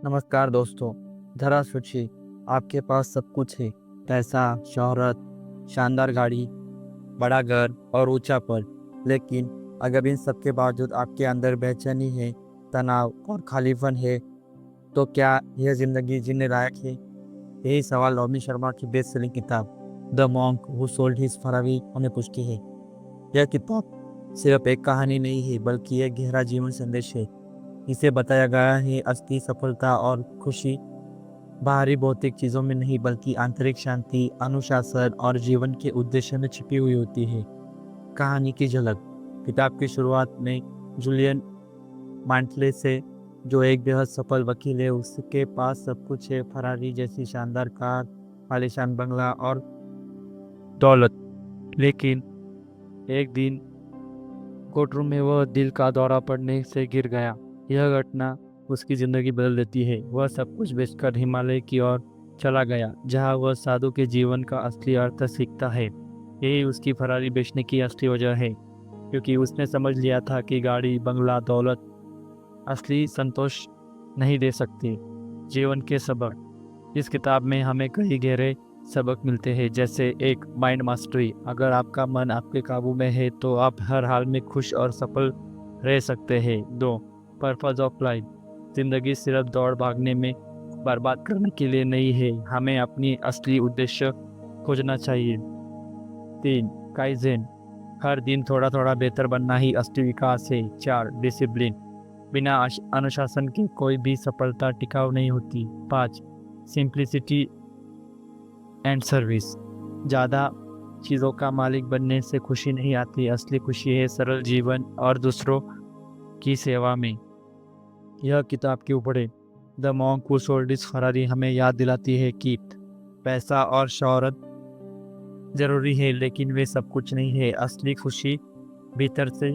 नमस्कार दोस्तों। ज़रा सोचिए, आपके पास सब कुछ है। पैसा, शोहरत, शानदार गाड़ी, बड़ा घर और ऊंचा पद। लेकिन अगर इन सब के बावजूद आपके अंदर बेचैनी है, तनाव और खालीपन है, तो क्या यह ज़िंदगी जीने लायक है? यही सवाल रॉबिन शर्मा की बेस्ट सेलिंग किताब the monk who sold his Ferrari हमें पूछती है। यह किताब सिर्फ एक कहानी नहीं है, बल्कि एक गहरा जीवन संदेश है। इसे बताया गया है असली सफलता और खुशी बाहरी भौतिक चीज़ों में नहीं, बल्कि आंतरिक शांति, अनुशासन और जीवन के उद्देश्य में छिपी हुई होती है। कहानी की झलक। किताब की शुरुआत में जूलियन मांटले से, जो एक बेहद सफल वकील है। उसके पास सब कुछ है, फरारी जैसी शानदार कार, आलीशान बंगला और दौलत। लेकिन एक दिन कोर्टरूम में वह दिल का दौरा पड़ने से गिर गया। यह घटना उसकी ज़िंदगी बदल देती है। वह सब कुछ बेचकर हिमालय की ओर चला गया, जहां वह साधु के जीवन का असली अर्थ सीखता है। यही उसकी फरारी बेचने की असली वजह है, क्योंकि उसने समझ लिया था कि गाड़ी, बंगला, दौलत असली संतोष नहीं दे सकती। जीवन के सबक। इस किताब में हमें कई गहरे सबक मिलते हैं, जैसे एक, माइंड मास्टरी। अगर आपका मन आपके काबू में है तो आप हर हाल में खुश और सफल रह सकते हैं। 2, पर्पस ऑफ लाइफ। जिंदगी सिर्फ दौड़ भागने में बर्बाद करने के लिए नहीं है, हमें अपनी असली उद्देश्य खोजना चाहिए। 3, काइजेन। हर दिन थोड़ा थोड़ा बेहतर बनना ही असली विकास है। 4, डिसिप्लिन। बिना अनुशासन के कोई भी सफलता टिकाऊ नहीं होती। 5, सिंप्लिसिटी एंड सर्विस। ज़्यादा चीज़ों का मालिक बनने से खुशी नहीं आती, असली खुशी है सरल जीवन और दूसरों की सेवा में। यह किताब क्यों पढ़े? The monk who sold his Ferrari हमें याद दिलाती है कि पैसा और शोहरत ज़रूरी है, लेकिन वे सब कुछ नहीं है। असली खुशी भीतर से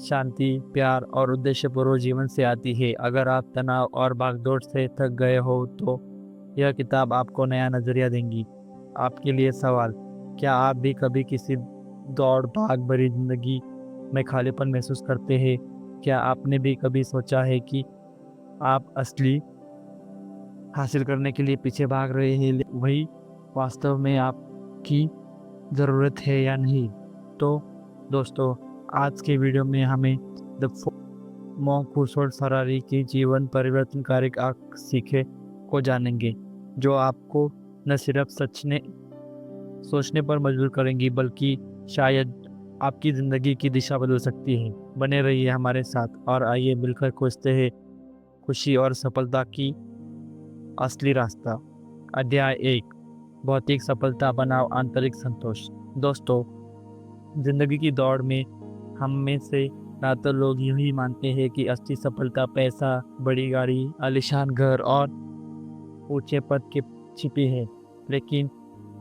शांति, प्यार और उद्देश्यपूर्ण जीवन से आती है। अगर आप तनाव और भागदौड़ से थक गए हो तो यह किताब आपको नया नज़रिया देंगी। आपके लिए सवाल, क्या आप भी कभी किसी दौड़ भाग भरी जिंदगी में खालीपन महसूस करते हैं? क्या आपने भी कभी सोचा है कि आप असली हासिल करने के लिए पीछे भाग रहे हैं, वही वास्तव में आपकी ज़रूरत है या नहीं? तो दोस्तों, आज के वीडियो में हमें the monk who sold Ferrari की जीवन परिवर्तनकारी सीखे को जानेंगे, जो आपको न सिर्फ सोचने पर मजबूर करेंगी, बल्कि शायद आपकी ज़िंदगी की दिशा बदल सकती है। बने रहिए हमारे साथ और आइए मिलकर खोजते हैं खुशी और सफलता की असली रास्ता। अध्याय 1, भौतिक सफलता बनाओ आंतरिक संतोष। दोस्तों, जिंदगी की दौड़ में हम में से ज़्यादातर लोग यूं ही मानते हैं कि असली सफलता पैसा, बड़ी गाड़ी, आलीशान घर और ऊंचे पद के छिपी है। लेकिन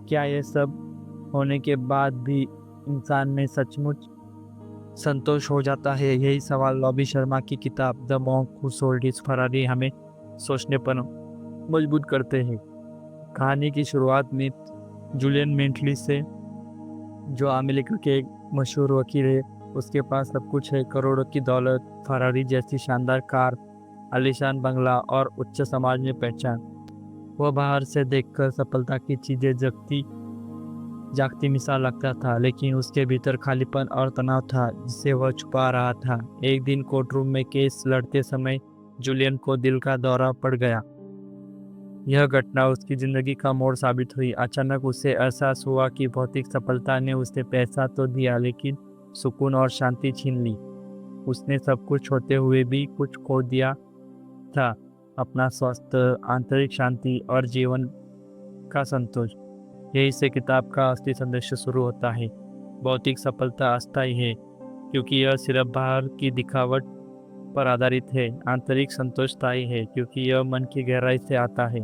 क्या यह सब होने के बाद भी इंसान में सचमुच संतोष हो जाता है? यही सवाल रॉबिन शर्मा की किताब the monk who sold his Ferrari हमें सोचने पर मजबूर करते हैं। कहानी की शुरुआत में जूलियन मेंटली से, जो अमेरिका के एक मशहूर वकील है। उसके पास सब कुछ है, करोड़ों की दौलत, फरारी जैसी शानदार कार, आलीशान बंगला और उच्च समाज में पहचान। वह बाहर से देखकर सफलता की चीजें जागती मिसाल लगता था, लेकिन उसके भीतर खालीपन और तनाव था जिसे वह छुपा रहा था। एक दिन कोर्टरूम में केस लड़ते समय जूलियन को दिल का दौरा पड़ गया। यह घटना उसकी जिंदगी का मोड़ साबित हुई। अचानक उसे एहसास हुआ कि भौतिक सफलता ने उसे पैसा तो दिया, लेकिन सुकून और शांति छीन ली। उसने सब कुछ होते हुए भी कुछ खो दिया था, अपना स्वास्थ्य, आंतरिक शांति और जीवन का संतोष। यही से किताब का असली संदेश शुरू होता है। भौतिक सफलता अस्थायी है, क्योंकि यह सिर्फ बाहर की दिखावट पर आधारित है। आंतरिक संतोष स्थायी है, क्योंकि यह मन की गहराई से आता है।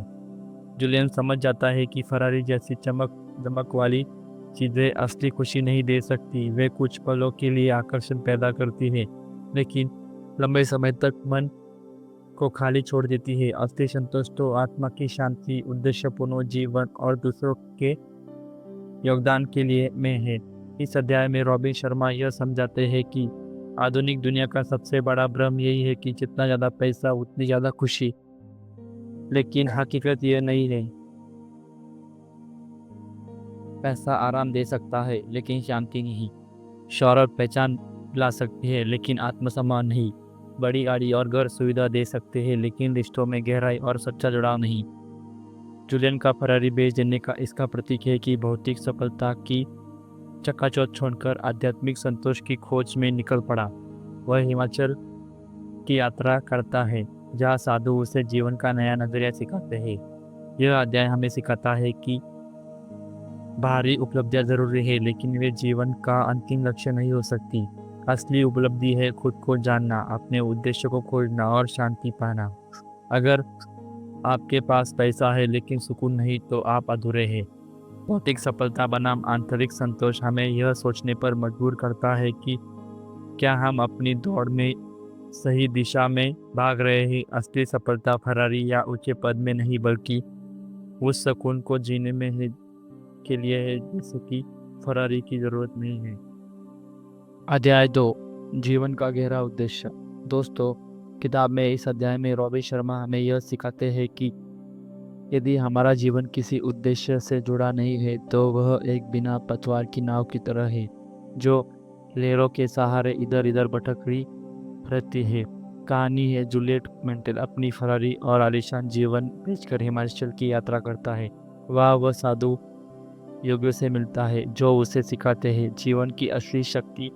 जूलियन समझ जाता है कि फरारी जैसी चमक दमक वाली चीज़ें असली खुशी नहीं दे सकती। वे कुछ पलों के लिए आकर्षण पैदा करती है, लेकिन लंबे समय तक मन को खाली छोड़ देती है। असली संतोष तो आत्मा की शांति, उद्देश्यपूर्ण जीवन और दूसरों के योगदान के लिए में है। इस अध्याय में रॉबिन शर्मा यह समझाते हैं कि आधुनिक दुनिया का सबसे बड़ा भ्रम यही है कि जितना ज़्यादा पैसा उतनी ज़्यादा खुशी। लेकिन हकीकत यह नहीं है। पैसा आराम दे सकता है लेकिन शांति नहीं। शौहरत पहचान ला सकती है लेकिन आत्मसम्मान नहीं। बड़ी गाड़ी और घर सुविधा दे सकते हैं लेकिन रिश्तों में गहराई और सच्चा जुड़ाव नहीं। जूलियन का फरारी बेच देने का इसका प्रतीक है कि भौतिक सफलता की चकाचौंध छोड़कर आध्यात्मिक संतोष की खोज में निकल पड़ा। वह हिमाचल की यात्रा करता है जहाँ साधु उसे जीवन का नया नजरिया सिखाते हैं। यह अध्याय हमें सिखाता है कि बाहरी उपलब्धियां जरूरी है लेकिन वे जीवन का अंतिम लक्ष्य नहीं हो सकती। असली उपलब्धि है खुद को जानना, अपने उद्देश्य को खोजना और शांति पाना। अगर आपके पास पैसा है लेकिन सुकून नहीं तो आप अधूरे हैं। भौतिक सफलता बनाम आंतरिक संतोष हमें यह सोचने पर मजबूर करता है कि क्या हम अपनी दौड़ में सही दिशा में भाग रहे हैं। असली सफलता फरारी या ऊंचे पद में नहीं बल्कि उस सुकून को जीने में है के लिए है जैसे कि फरारी की जरूरत नहीं है। अध्याय 2, जीवन का गहरा उद्देश्य। दोस्तों, किताब में इस अध्याय में रॉबी शर्मा हमें यह सिखाते हैं कि यदि हमारा जीवन किसी उद्देश्य से जुड़ा नहीं है तो वह एक बिना पतवार की नाव की तरह है जो लहरों के सहारे इधर इधर भटकती रहती है। कहानी है जूलियट मेंटल अपनी फरारी और आलीशान जीवन बेचकर हिमाचल की यात्रा करता है। वह साधु योगियों से मिलता है जो उसे सिखाते हैं जीवन की असली शक्ति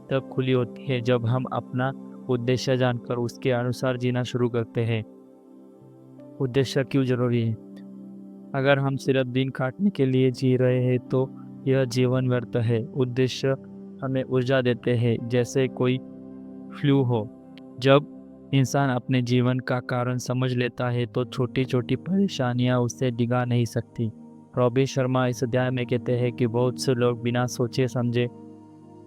तब खुली होती है जब हम अपना उद्देश्य जानकर उसके अनुसार जीना शुरू करते हैं। उद्देश्य क्यों जरूरी है? अगर हम सिर्फ दिन काटने के लिए जी रहे हैं तो यह जीवन व्यर्थ है। उद्देश्य हमें ऊर्जा देते हैं जैसे कोई फ्लू हो। जब इंसान अपने जीवन का कारण समझ लेता है तो छोटी छोटी परेशानियां उसे डिगा नहीं सकती। रॉबी शर्मा इस अध्याय में कहते हैं कि बहुत से लोग बिना सोचे समझे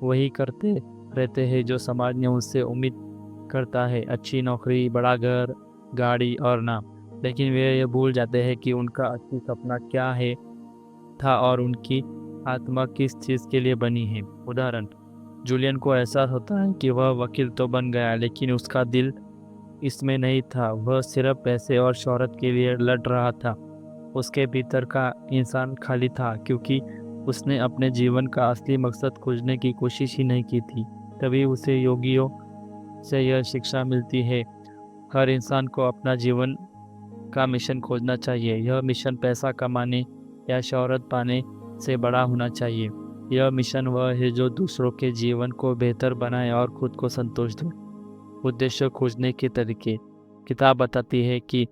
वही करते रहते हैं जो समाज ने उनसे उम्मीद करता है, अच्छी नौकरी, बड़ा घर, गाड़ी और नाम। लेकिन वे ये भूल जाते हैं कि उनका असली सपना क्या है था और उनकी आत्मा किस चीज़ के लिए बनी है। उदाहरण, जूलियन को एहसास होता है कि वह वकील तो बन गया लेकिन उसका दिल इसमें नहीं था। वह सिर्फ पैसे और शोहरत के लिए लड़ रहा था। उसके भीतर का इंसान खाली था क्योंकि उसने अपने जीवन का असली मकसद खोजने की कोशिश ही नहीं की थी। तभी उसे योगियों से यह शिक्षा मिलती है, हर इंसान को अपना जीवन का मिशन खोजना चाहिए। यह मिशन पैसा कमाने या शोहरत पाने से बड़ा होना चाहिए। यह मिशन वह है जो दूसरों के जीवन को बेहतर बनाए और खुद को संतोष दे। उद्देश्य खोजने के तरीके। किताब बताती है कि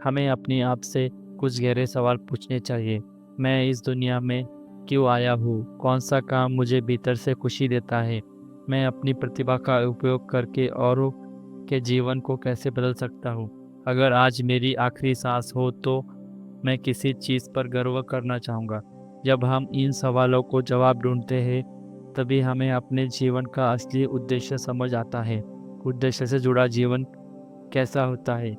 हमें अपने आप से कुछ गहरे सवाल पूछने चाहिए। मैं इस दुनिया में क्यों आया हूँ? कौन सा काम मुझे भीतर से खुशी देता है? मैं अपनी प्रतिभा का उपयोग करके औरों के जीवन को कैसे बदल सकता हूँ? अगर आज मेरी आखिरी सांस हो तो मैं किसी चीज़ पर गर्व करना चाहूँगा। जब हम इन सवालों को जवाब ढूंढते हैं तभी हमें अपने जीवन का असली उद्देश्य समझ आता है। उद्देश्य से जुड़ा जीवन कैसा होता है?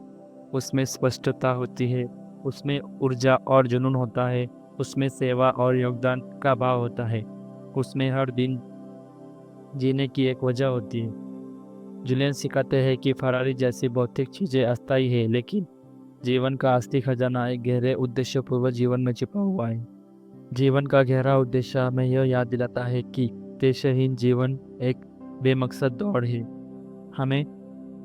उसमें स्पष्टता होती है, उसमें ऊर्जा और जुनून होता है, उसमें सेवा और योगदान का भाव होता है, उसमें हर दिन जीने की एक वजह होती है। जूलियन सिखाते हैं कि फरारी जैसी भौतिक चीज़ें अस्थायी है लेकिन जीवन का असली खजाना एक गहरे उद्देश्यपूर्वक जीवन में छिपा हुआ है। जीवन का गहरा उद्देश्य हमें यह याद दिलाता है कि उद्देश्यहीन जीवन एक बेमकसद दौड़ है। हमें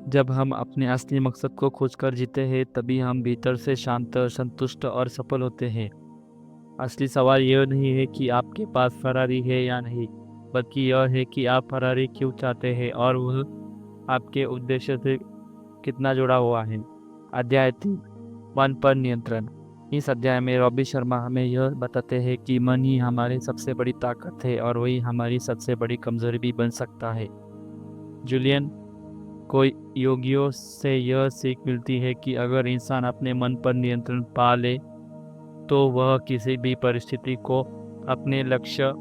जब हम अपने असली मकसद को खोजकर जीते हैं तभी हम भीतर से शांत, संतुष्ट और सफल होते हैं। असली सवाल यह नहीं है कि आपके पास फरारी है या नहीं, बल्कि यह है कि आप फरारी क्यों चाहते हैं और वह आपके उद्देश्य से कितना जुड़ा हुआ है। अध्याय 3, मन पर नियंत्रण। इस अध्याय में रॉबी शर्मा हमें यह बताते हैं कि मन ही हमारी सबसे बड़ी ताकत है और वही हमारी सबसे बड़ी कमजोरी भी बन सकता है। जूलियन को योगियों से यह सीख मिलती है कि अगर इंसान अपने मन पर नियंत्रण पा ले तो वह किसी भी परिस्थिति को अपने लक्ष्य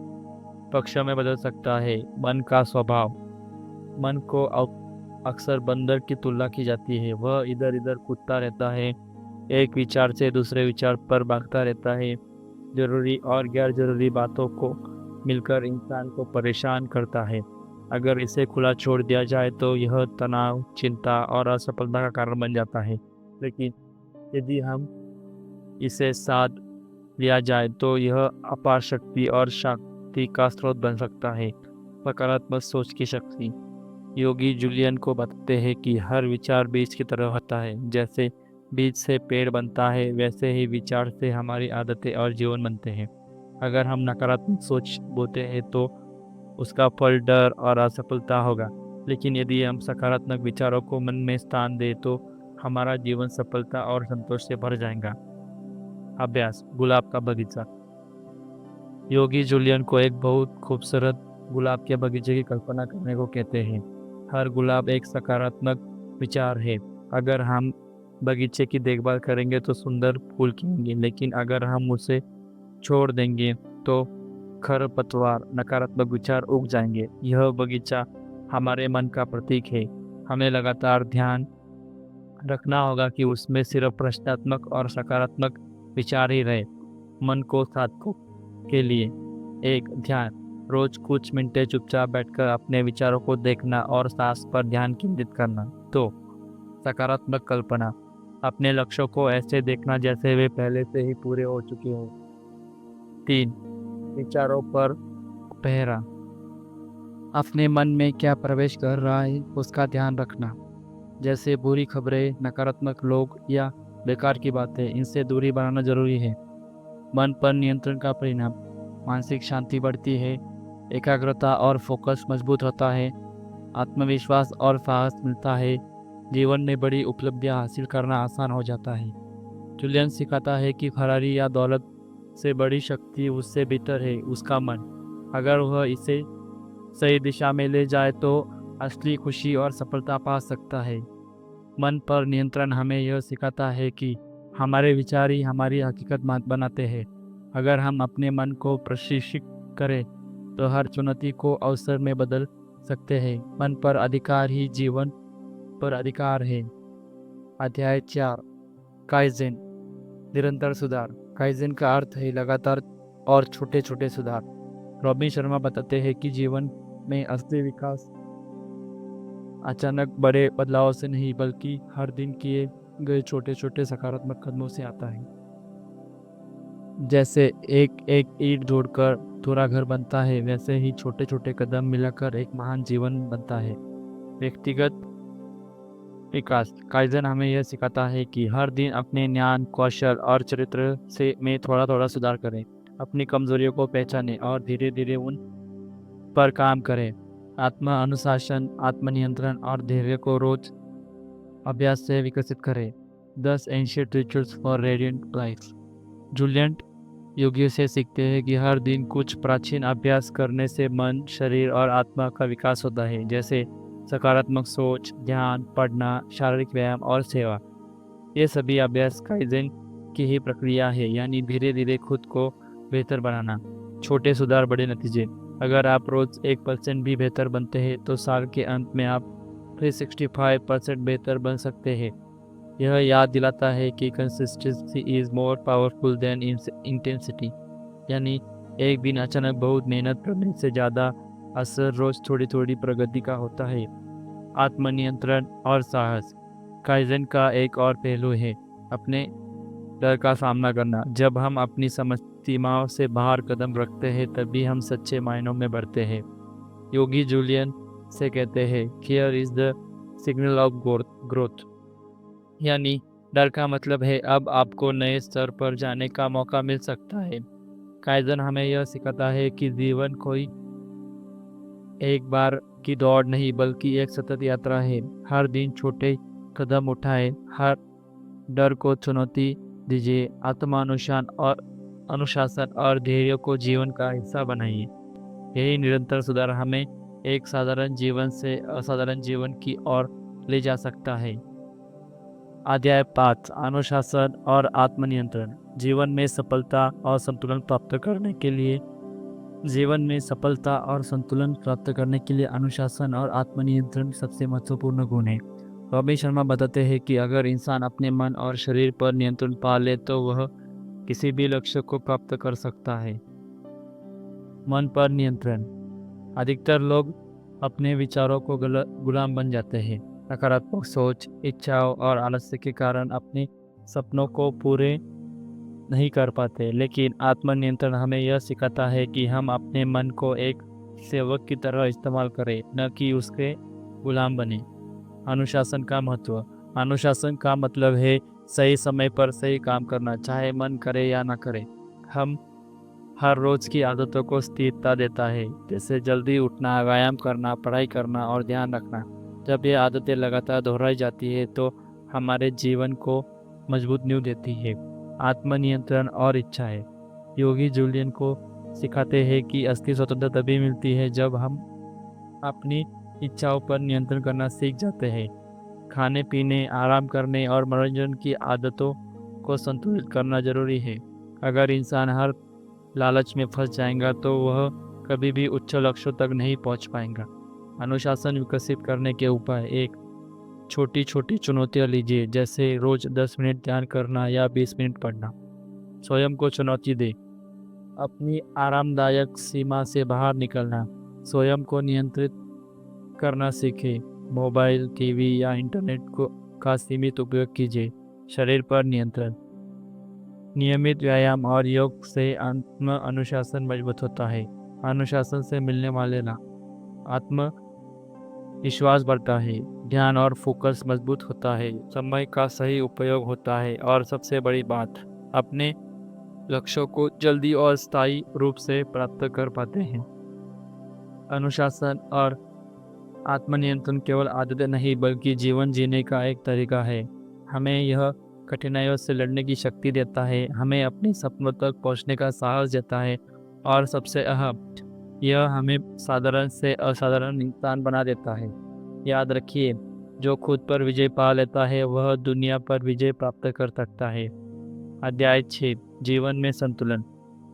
पक्ष में बदल सकता है। मन का स्वभाव। मन को अक्सर बंदर की तुलना की जाती है। वह इधर इधर कूदता रहता है, एक विचार से दूसरे विचार पर भागता रहता है। जरूरी और गैर जरूरी बातों को मिलकर इंसान को परेशान करता है। अगर इसे खुला छोड़ दिया जाए तो यह तनाव, चिंता और असफलता का कारण बन जाता है। लेकिन यदि हम इसे साथ लिया जाए तो यह अपार शक्ति और शक्ति का स्रोत बन सकता है। सकारात्मक सोच की शक्ति। योगी जूलियन को बताते हैं कि हर विचार बीज की तरह होता है। जैसे बीज से पेड़ बनता है, वैसे ही विचार से हमारी आदतें और जीवन बनते हैं। अगर हम नकारात्मक सोच बोते हैं तो उसका फल डर और असफलता होगा, लेकिन यदि हम सकारात्मक विचारों को मन में स्थान दें तो हमारा जीवन सफलता और संतोष से भर जाएगा। अभ्यास। गुलाब का बगीचा। योगी जूलियन को एक बहुत खूबसूरत गुलाब के बगीचे की कल्पना करने को कहते हैं। हर गुलाब एक सकारात्मक विचार है। अगर हम बगीचे की देखभाल करेंगे तो सुंदर फूल खिलेंगे, लेकिन अगर हम उसे छोड़ देंगे तो खरपतवार नकारात्मक विचार उग जाएंगे। यह बगीचा हमारे मन का प्रतीक है। हमें लगातार ध्यान रखना होगा कि उसमें सिर्फ प्रश्नात्मक और सकारात्मक विचार ही रहे। मन को साधकों के लिए एक ध्यान। रोज कुछ मिनटें चुपचाप बैठकर अपने विचारों को देखना और सांस पर ध्यान केंद्रित करना। 2. सकारात्मक कल्पना। अपने लक्ष्यों को ऐसे देखना जैसे वे पहले से ही पूरे हो चुके हों। 3. विचारों पर पहरा। अपने मन में क्या प्रवेश कर रहा है उसका ध्यान रखना, जैसे बुरी खबरें, नकारात्मक लोग या बेकार की बातें। इनसे दूरी बनाना जरूरी है। मन पर नियंत्रण का परिणाम। मानसिक शांति बढ़ती है, एकाग्रता और फोकस मजबूत होता है, आत्मविश्वास और साहस मिलता है, जीवन में बड़ी उपलब्धियां हासिल करना आसान हो जाता है। जूलियन सिखाता है कि फरारी या दौलत से बड़ी शक्ति उससे भीतर है, उसका मन। अगर वह इसे सही दिशा में ले जाए तो असली खुशी और सफलता पा सकता है। मन पर नियंत्रण हमें यह सिखाता है कि हमारे विचार ही हमारी हकीकत बनाते हैं। अगर हम अपने मन को प्रशिक्षित करें तो हर चुनौती को अवसर में बदल सकते हैं। मन पर अधिकार ही जीवन पर अधिकार है। अध्याय 4। काइजेन, निरंतर सुधार। काइजेन का अर्थ है लगातार और छोटे छोटे सुधार। रॉबिन शर्मा बताते हैं कि जीवन में असली विकास अचानक बड़े बदलाव से नहीं, बल्कि हर दिन किए गए छोटे छोटे सकारात्मक कदमों से आता है। जैसे एक एक ईंट जोड़कर थोड़ा घर बनता है, वैसे ही छोटे छोटे कदम मिलाकर एक महान जीवन बनता है। व्यक्तिगत विकास। काइजन हमें यह सिखाता है कि हर दिन अपने ज्ञान, कौशल और चरित्र से में थोड़ा थोड़ा सुधार करें। अपनी कमजोरियों को पहचानें और धीरे धीरे उन पर काम करें। आत्म अनुशासन, आत्मनियंत्रण और धैर्य को रोज अभ्यास से विकसित करें। 10 ancient rituals for radiant life. Julian योगियों से सीखते हैं कि हर दिन कुछ प्राचीन अभ्यास करने से मन, शरीर और आत्मा का विकास होता है, जैसे सकारात्मक सोच, ध्यान, पढ़ना, शारीरिक व्यायाम और सेवा। ये सभी अभ्यास काइजेन की ही प्रक्रिया है, यानी धीरे धीरे खुद को बेहतर बनाना। छोटे सुधार, बड़े नतीजे। अगर आप रोज 1% भी बेहतर बनते हैं तो साल के अंत में आप 365% बेहतर बन सकते हैं। यह याद दिलाता है कि consistency is more powerful than intensity, यानी एक दिन अचानक बहुत मेहनत करने से ज़्यादा असर रोज थोड़ी थोड़ी प्रगति का होता है। आत्मनियंत्रण और साहस। काइजन का एक और पहलू है अपने डर का सामना करना। जब हम अपनी समझ सीमाओं से बाहर कदम रखते हैं तभी हम सच्चे मायनों में बढ़ते हैं। योगी जूलियन से कहते हैं, care is the signal of growth, यानी डर का मतलब है अब आपको नए स्तर पर जाने का मौका मिल सकता है। काइजन हमें यह सिखाता है कि जीवन कोई एक बार की दौड़ नहीं, बल्कि एक सतत यात्रा है। हर दिन छोटे कदम उठाएं, हर डर को चुनौती दीजिए, अनुशासन और धैर्य को जीवन का हिस्सा बनाइए। यही निरंतर सुधार हमें एक साधारण जीवन से असाधारण जीवन की ओर ले जा सकता है। अध्याय 5। अनुशासन और आत्मनियंत्रण। जीवन में सफलता और संतुलन प्राप्त करने के लिए अनुशासन और आत्मनियंत्रण सबसे महत्वपूर्ण गुण है। रॉबिन शर्मा बताते हैं कि अगर इंसान अपने मन और शरीर पर नियंत्रण पा ले तो वह किसी भी लक्ष्य को प्राप्त कर सकता है। मन पर नियंत्रण। अधिकतर लोग अपने विचारों को गुलाम बन जाते हैं। नकारात्मक सोच, इच्छाओं और आलस्य के कारण अपने सपनों को पूरे नहीं कर पाते, लेकिन आत्मनियंत्रण हमें यह सिखाता है कि हम अपने मन को एक सेवक की तरह इस्तेमाल करें, न कि उसके गुलाम बने। अनुशासन का महत्व। अनुशासन का मतलब है सही समय पर सही काम करना, चाहे मन करे या ना करे। हम हर रोज की आदतों को स्थिरता देता है, जैसे जल्दी उठना, व्यायाम करना, पढ़ाई करना और ध्यान रखना। जब ये आदतें लगातार दोहराई जाती है तो हमारे जीवन को मजबूत नींव देती है। आत्मनियंत्रण और इच्छाएं। योगी जूलियन को सिखाते हैं कि असली स्वतंत्रता तभी मिलती है जब हम अपनी इच्छाओं पर नियंत्रण करना सीख जाते हैं। खाने पीने, आराम करने और मनोरंजन की आदतों को संतुलित करना जरूरी है। अगर इंसान हर लालच में फंस जाएगा तो वह कभी भी उच्च लक्ष्यों तक नहीं पहुंच पाएगा। अनुशासन विकसित करने के उपाय। एक, छोटी छोटी चुनौतियां लीजिए, जैसे रोज 10 मिनट ध्यान करना या 20 मिनट पढ़ना। स्वयं को चुनौती दे, अपनी आरामदायक सीमा से बाहर निकलना। स्वयं को नियंत्रित करना सीखें। मोबाइल, टीवी या इंटरनेट का सीमित उपयोग कीजिए। शरीर पर नियंत्रण। नियमित व्यायाम और योग से आत्म अनुशासन मजबूत होता है। अनुशासन से मिलने वाले लाभ। आत्म विश्वास बढ़ता है, ध्यान और फोकस मजबूत होता है, समय का सही उपयोग होता है और सबसे बड़ी बात, अपने लक्ष्यों को जल्दी और स्थायी रूप से प्राप्त कर पाते हैं। अनुशासन और आत्मनियंत्रण केवल आदतें नहीं बल्कि जीवन जीने का एक तरीका है। हमें यह कठिनाइयों से लड़ने की शक्ति देता है, हमें अपने सपनों तक पहुंचने का साहस देता है और सबसे अहम, यह हमें साधारण से असाधारण इंसान बना देता है। याद रखिए, जो खुद पर विजय पा लेता है वह दुनिया पर विजय प्राप्त कर सकता है। अध्याय 6, जीवन में संतुलन।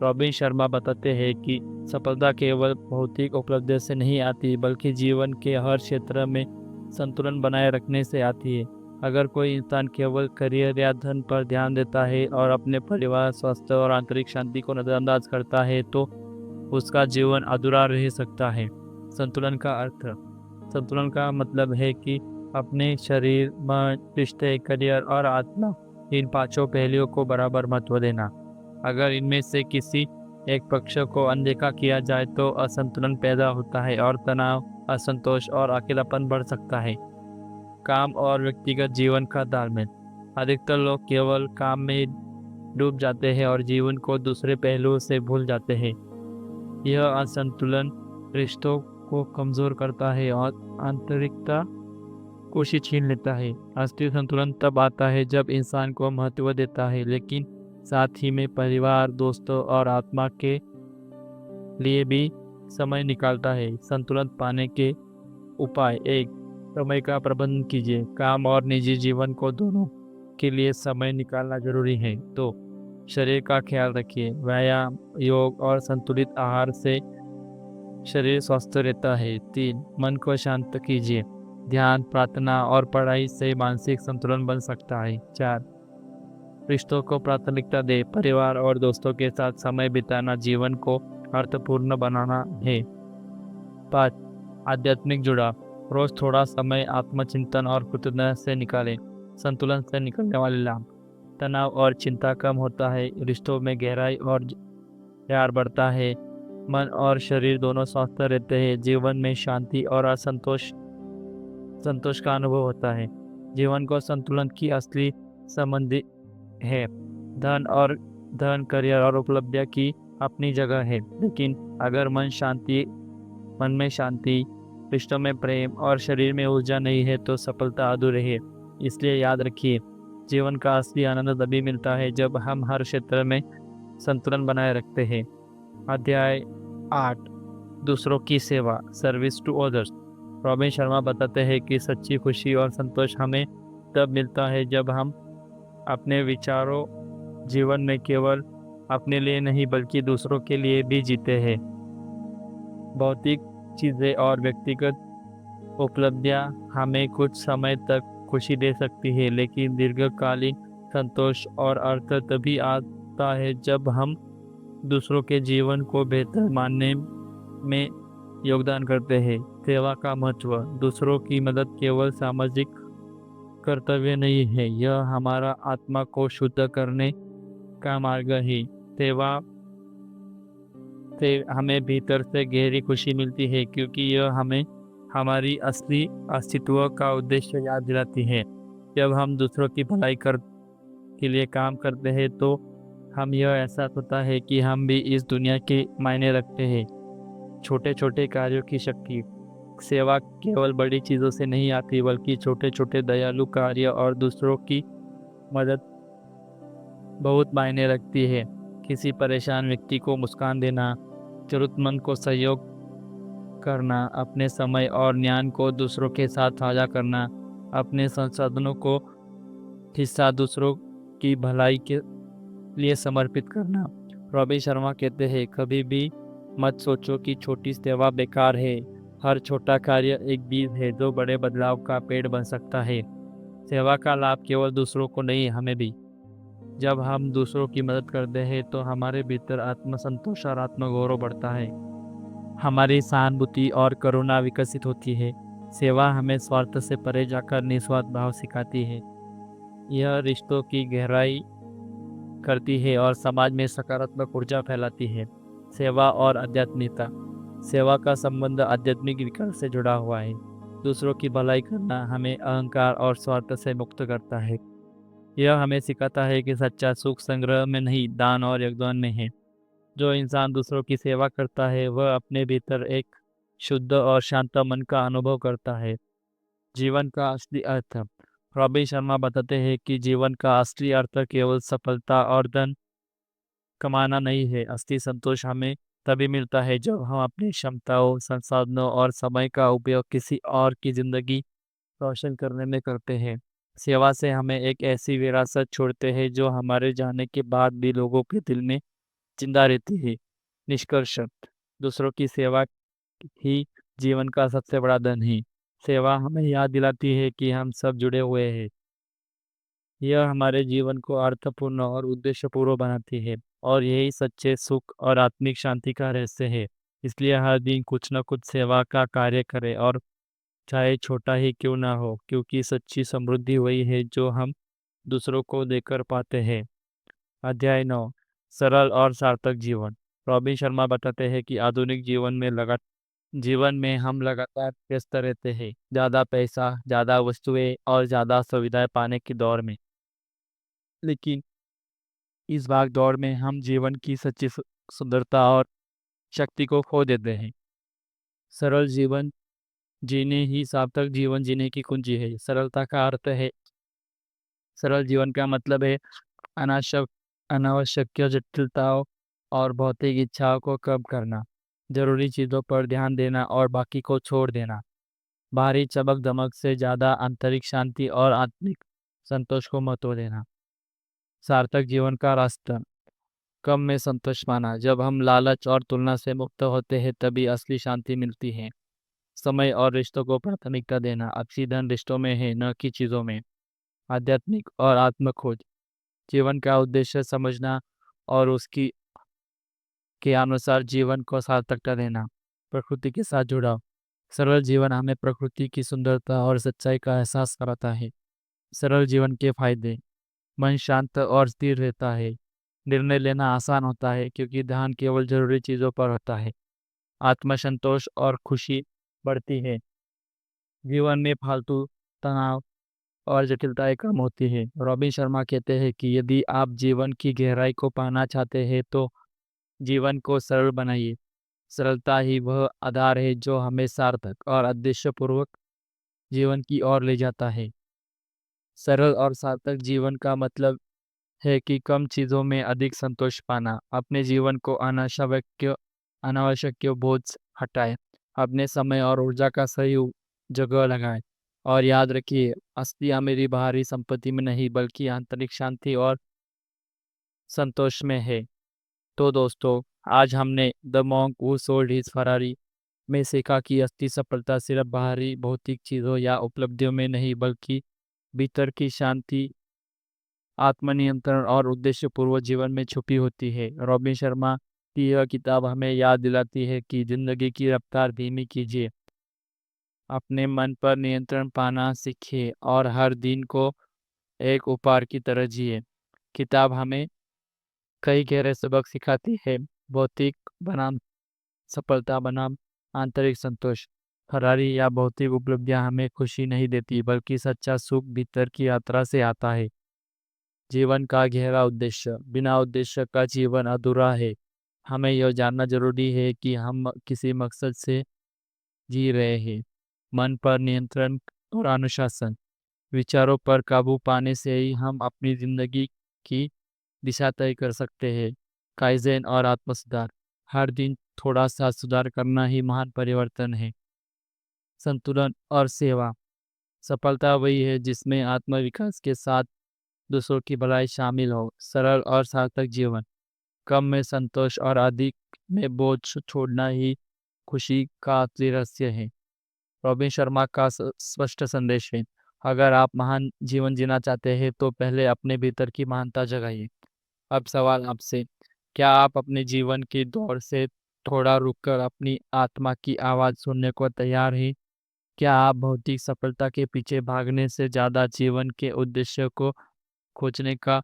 रॉबिन शर्मा बताते हैं कि सफलता केवल भौतिक उपलब्धि से नहीं आती बल्कि जीवन के हर क्षेत्र में संतुलन बनाए रखने से आती है। अगर कोई इंसान केवल करियर या धन पर ध्यान देता है और अपने परिवार, स्वास्थ्य और आंतरिक शांति को नजरअंदाज करता है तो उसका जीवन अधूरा रह सकता है। संतुलन का अर्थ। संतुलन का मतलब है कि अपने शरीर, मन, रिश्ते, करियर और आत्मा, इन पांचों पहलुओं को बराबर महत्व देना। अगर इनमें से किसी एक पक्ष को अनदेखा किया जाए तो असंतुलन पैदा होता है और तनाव, असंतोष और अकेलापन बढ़ सकता है। काम और व्यक्तिगत जीवन का तालमेल। अधिकतर लोग केवल काम में डूब जाते हैं और जीवन को दूसरे पहलुओं से भूल जाते हैं। यह असंतुलन रिश्तों को कमजोर करता है और आंतरिकता को छीन लेता है। असली संतुलन तब आता है जब इंसान को महत्व देता है लेकिन साथ ही में परिवार, दोस्तों और आत्मा के लिए भी समय निकालता है। संतुलन पाने के उपाय। 1, समय का प्रबंधन कीजिए, काम और निजी जीवन को दोनों के लिए समय निकालना जरूरी है। 2, शरीर का ख्याल रखिए, व्यायाम, योग और संतुलित आहार से शरीर स्वस्थ रहता है। 3, मन को शांत कीजिए, ध्यान, प्रार्थना और पढ़ाई से मानसिक संतुलन बन सकता है। 4, रिश्तों को प्राथमिकता दे, परिवार और दोस्तों के साथ समय बिताना जीवन को अर्थपूर्ण बनाना है। 5, आध्यात्मिक जुड़ाव, रोज थोड़ा समय आत्मचिंतन और कृतज्ञता से निकालें। संतुलन से निकलने वाले लाभ। तनाव और चिंता कम होता है, रिश्तों में गहराई और प्यार बढ़ता है, मन और शरीर दोनों स्वस्थ रहते हैं, जीवन में शांति और संतोष का अनुभव होता है। जीवन को संतुलन की असली संबंधी है। धन, करियर और उपलब्धियां की अपनी जगह है, लेकिन अगर मन में शांति, रिश्तों में प्रेम और शरीर में ऊर्जा नहीं है तो सफलता अधूरी है। इसलिए याद रखिए, जीवन का असली आनंद तभी मिलता है जब हम हर क्षेत्र में संतुलन बनाए रखते हैं। अध्याय 8, दूसरों की सेवा, service to others. Robin Sharma बताते हैं कि सच्ची खुशी और संतोष हमें तब मिलता है जब हम अपने विचारों जीवन में केवल अपने लिए नहीं बल्कि दूसरों के लिए भी जीते हैं। भौतिक चीज़ें और व्यक्तिगत उपलब्धियां हमें कुछ समय तक खुशी दे सकती है, लेकिन दीर्घकालीन संतोष और अर्थ तभी आता है जब हम दूसरों के जीवन को बेहतर मानने में योगदान करते हैं। सेवा का महत्व। दूसरों की मदद केवल सामाजिक कर्तव्य नहीं है, यह हमारा आत्मा को शुद्ध करने का मार्ग है। सेवा से हमें भीतर से गहरी खुशी मिलती है, क्योंकि यह हमें हमारी असली अस्तित्व का उद्देश्य याद दिलाती है। जब हम दूसरों की भलाई कर के लिए काम करते हैं तो हम यह एहसास होता है कि हम भी इस दुनिया के मायने रखते हैं। छोटे छोटे कार्यों की शक्ति। सेवा केवल बड़ी चीज़ों से नहीं आती, बल्कि छोटे छोटे दयालु कार्य और दूसरों की मदद बहुत मायने रखती है। किसी परेशान व्यक्ति को मुस्कान देना, जरूरतमंद को सहयोग करना, अपने समय और ज्ञान को दूसरों के साथ साझा करना, अपने संसाधनों को हिस्सा दूसरों की भलाई के लिए समर्पित करना। रॉबिन शर्मा कहते हैं, कभी भी मत सोचो कि छोटी सेवा बेकार है। हर छोटा कार्य एक बीज है जो बड़े बदलाव का पेड़ बन सकता है। सेवा का लाभ केवल दूसरों को नहीं, हमें भी। जब हम दूसरों की मदद करते हैं तो हमारे भीतर आत्मसंतोष और आत्मगौरव बढ़ता है। हमारी सहानुभूति और करुणा विकसित होती है। सेवा हमें स्वार्थ से परे जाकर निस्वार्थ भाव सिखाती है। यह रिश्तों की गहराई करती है और समाज में सकारात्मक ऊर्जा फैलाती है। सेवा और आध्यात्मिकता। सेवा का संबंध आध्यात्मिक विकास से जुड़ा हुआ है। दूसरों की भलाई करना हमें अहंकार और स्वार्थ से मुक्त करता है। यह हमें सिखाता है कि सच्चा सुख संग्रह में नहीं, दान और योगदान में है। जो इंसान दूसरों की सेवा करता है वह अपने भीतर एक शुद्ध और शांत मन का अनुभव करता है। जीवन का असली अर्थ। रॉबिन शर्मा बताते हैं कि जीवन का असली अर्थ केवल सफलता और धन कमाना नहीं है। असली संतोष हमें तभी मिलता है जब हम अपनी क्षमताओं, संसाधनों और समय का उपयोग किसी और की जिंदगी रोशन करने में करते हैं। सेवा से हमें एक ऐसी विरासत छोड़ते हैं जो हमारे जाने के बाद भी लोगों के दिल में जिंदा रहती है। निष्कर्ष। दूसरों की सेवा ही जीवन का सबसे बड़ा धन है। सेवा हमें याद दिलाती है कि हम सब जुड़े हुए हैं। यह हमारे जीवन को अर्थपूर्ण और उद्देश्यपूर्ण बनाती है, और यही सच्चे सुख और आत्मिक शांति का रहस्य है। इसलिए हर दिन कुछ न कुछ सेवा का कार्य करें, और चाहे छोटा ही क्यों ना हो, क्योंकि सच्ची समृद्धि वही है जो हम दूसरों को देकर पाते हैं। अध्याय 9। सरल और सार्थक जीवन। रॉबिन शर्मा बताते हैं कि आधुनिक जीवन में हम लगातार व्यस्त रहते हैं, ज़्यादा पैसा, ज़्यादा वस्तुएं और ज़्यादा सुविधाएं पाने की दौड़ में। लेकिन इस भाग दौड़ में हम जीवन की सच्ची सुंदरता और शक्ति को खो देते हैं। सरल जीवन जीने ही सार्थक जीवन जीने की कुंजी है। सरलता का अर्थ है, सरल जीवन का मतलब है अनावश्यक अनावश्यक जटिलताओं और भौतिक इच्छाओं को कम करना, जरूरी चीज़ों पर ध्यान देना और बाकी को छोड़ देना। बाहरी चमक दमक से ज़्यादा आंतरिक शांति और आत्मिक संतोष को महत्व देना। सार्थक जीवन का रास्ता। कम में संतोष पाना। जब हम लालच और तुलना से मुक्त होते हैं तभी असली शांति मिलती है। समय और रिश्तों को प्राथमिकता देना। असली धन रिश्तों में है, न कि चीज़ों में। आध्यात्मिक और आत्म खोज। जीवन का उद्देश्य समझना और उसकी के अनुसार जीवन को सार्थकता देना। प्रकृति के साथ जुड़ाव। सरल जीवन हमें प्रकृति की सुंदरता और सच्चाई का एहसास कराता है। सरल जीवन के फायदे। मन शांत और स्थिर रहता है। निर्णय लेना आसान होता है क्योंकि ध्यान केवल जरूरी चीज़ों पर होता है। आत्मसंतोष और खुशी बढ़ती है। जीवन में फालतू तनाव और जटिलताएं कम होती है। रॉबिन शर्मा कहते हैं कि यदि आप जीवन की गहराई को पाना चाहते हैं तो जीवन को सरल बनाइए। सरलता ही वह आधार है जो हमें सार्थक और उद्देश्यपूर्वक जीवन की ओर ले जाता है। सरल और सार्थक जीवन का मतलब है कि कम चीज़ों में अधिक संतोष पाना। अपने जीवन को अनावश्यक बोझ हटाएं। अपने समय और ऊर्जा का सही जगह लगाएं। और याद रखिए, असली अमीरी बाहरी संपत्ति में नहीं बल्कि आंतरिक शांति और संतोष में है। तो दोस्तों, आज हमने the monk who sold his Ferrari में सीखा कि असली सफलता सिर्फ बाहरी भौतिक चीज़ों या उपलब्धियों में नहीं बल्कि भीतर की शांति, आत्मनियंत्रण और उद्देश्यपूर्वक जीवन में छुपी होती है। रॉबिन शर्मा की यह किताब हमें याद दिलाती है कि जिंदगी की रफ्तार धीमी कीजिए, अपने मन पर नियंत्रण पाना सीखिए और हर दिन को एक उपहार की तरह जिए। किताब हमें कई गहरे सबक सिखाती है। भौतिक बनाम सफलता बनाम आंतरिक संतोष। फरारी या भौतिक उपलब्धियां हमें खुशी नहीं देती, बल्कि सच्चा सुख भीतर की यात्रा से आता है। जीवन का गहरा उद्देश्य। बिना उद्देश्य का जीवन अधूरा है। हमें यह जानना जरूरी है कि हम किसी मकसद से जी रहे हैं। मन पर नियंत्रण और अनुशासन। विचारों पर काबू पाने से ही हम अपनी जिंदगी की दिशा तय कर सकते हैं। काइज़ेन और आत्म सुधार। हर दिन थोड़ा सा सुधार करना ही महान परिवर्तन है। संतुलन और सेवा। सफलता वही है जिसमें आत्म विकास के साथ दूसरों की भलाई शामिल हो। सरल और सार्थक जीवन। कम में संतोष और अधिक में बोझ छोड़ना ही खुशी का असली रहस्य है। रॉबिन शर्मा का स्पष्ट संदेश है। अगर आप महान जीवन जीना चाहते हैं तो पहले अपने भीतर की महानता जगाइए। अब सवाल आपसे, क्या आप अपने जीवन की दौड़ से थोड़ा रुककर अपनी आत्मा की आवाज़ सुनने को तैयार हैं? क्या आप भौतिक सफलता के पीछे भागने से ज़्यादा जीवन के उद्देश्य को खोजने का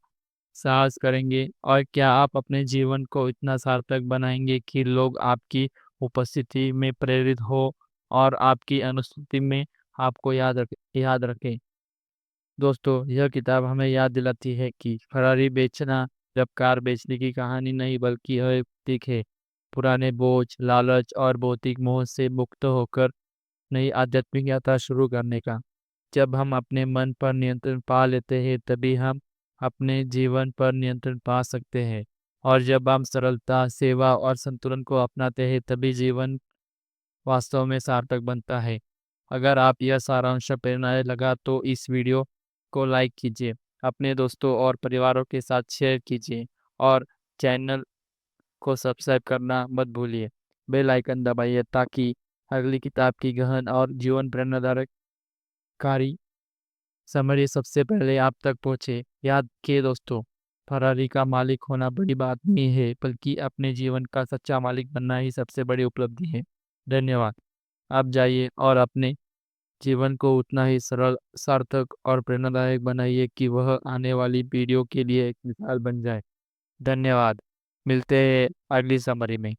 साहस करेंगे? और क्या आप अपने जीवन को इतना सार्थक बनाएंगे कि लोग आपकी उपस्थिति में प्रेरित हो और आपकी अनुस्थिति में आपको याद रखें? दोस्तों, यह किताब हमें याद दिलाती है कि फरारी बेचना जब कार बेचने की कहानी नहीं, बल्कि यह एक प्रतीक है पुराने बोझ, लालच और भौतिक मोह से मुक्त होकर नई आध्यात्मिक यात्रा शुरू करने का। जब हम अपने मन पर नियंत्रण पा लेते हैं, तभी हम अपने जीवन पर नियंत्रण पा सकते हैं। और जब हम सरलता, सेवा और संतुलन को अपनाते हैं, तभी जीवन वास्तव में सार्थक बनता है। अगर आप यह सारांश प्रेरणादायक लगा तो इस वीडियो को लाइक कीजिए, अपने दोस्तों और परिवारों के साथ शेयर कीजिए और चैनल को सब्सक्राइब करना मत भूलिए। बेल आइकन दबाइए ताकि अगली किताब की गहन और जीवन प्रेरणादायक कारी समरी सबसे पहले आप तक पहुंचे। याद रखिए दोस्तों, फरारी का मालिक होना बड़ी बात नहीं है, बल्कि अपने जीवन का सच्चा मालिक बनना ही सबसे बड़ी उपलब्धि है। धन्यवाद। आप जाइए और अपने जीवन को उतना ही सरल, सार्थक और प्रेरणादायक बनाइए कि वह आने वाली पीढ़ियों के लिए एक मिसाल बन जाए। धन्यवाद। मिलते हैं अगली समरी में।